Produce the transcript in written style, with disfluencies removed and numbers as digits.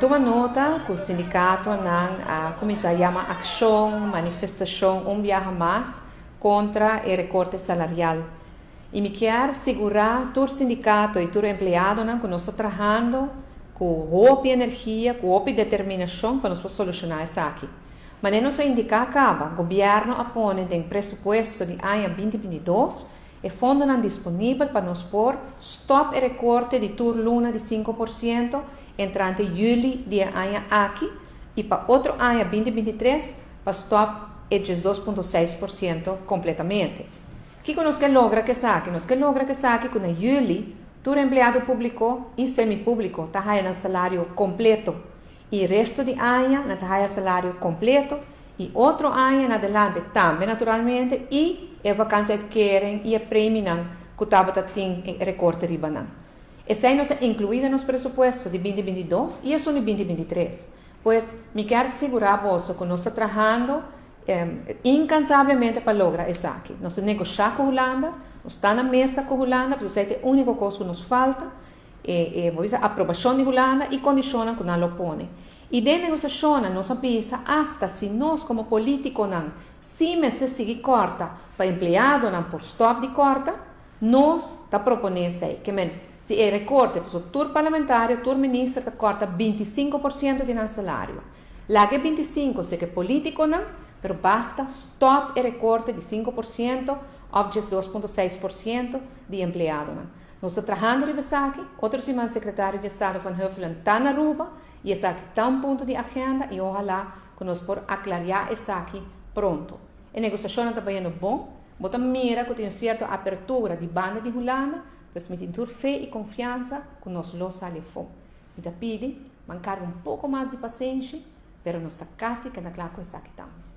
toma nota que o sindicato não começa a chamar ação, manifestação, viaja mais contra o recorte salarial. E me quer segurar todo o sindicato e todo o empregado que nós estamos trabalhando com roupa e energia, com roupa e determinação para nós solucionar isso aqui. Mas não se indica acaba. O governo apone em pressuposto de ano 2022 e fundo não disponível para nós pôr stop o recorte de turluna de 5% entrante julho de ano aqui e para outro ano 2023 para stop e 2,6% completamente. O que nós queremos lograr que saque? Nós queremos lograr que saque que em julho todo empregado público e semipúblico está ganhando salário completo e o resto de ano está ganhando salário completo e outro ano em adelante também naturalmente e a vacância que querem e a prêmio que estava tendo recorte de banana. Esse aí não é incluído nos pressupostos de 2022 e isso de 2023. Pois me quero segurar você que nós estamos trabalhando incansavelmente para lograr isso aqui. Nós negociamos com a Holanda, nós estamos na mesa com a Holanda, porque é a única coisa que nos falta, a aprovação de Holanda e condições que nós põe. E de negociação, nós sabemos hasta se nós como políticos, se se seguir corta para empregado, por stop de corta, nós está propondo isso aí. Que se é recorte, para o tour parlamentar, o tour ministro corta 25% de nosso salário. Lá que 25%, se é político, pero basta stop o recorte de 5% ou de 2,6% de empregado. Nós estamos trabalhando nisso aqui, outro semana secretário de Estado Van Huffelen está na Aruba, e esse aqui está ponto de agenda, e ojalá que nós possamos aclarar isso aqui pronto. A negociação está indo bom, mas mira que tem certa abertura de banda de Holanda, pois me tem fé e confiança que nós lo saímos. Me pede mancar pouco mais de paciência, pero nós está quase que na claro com isso aqui também.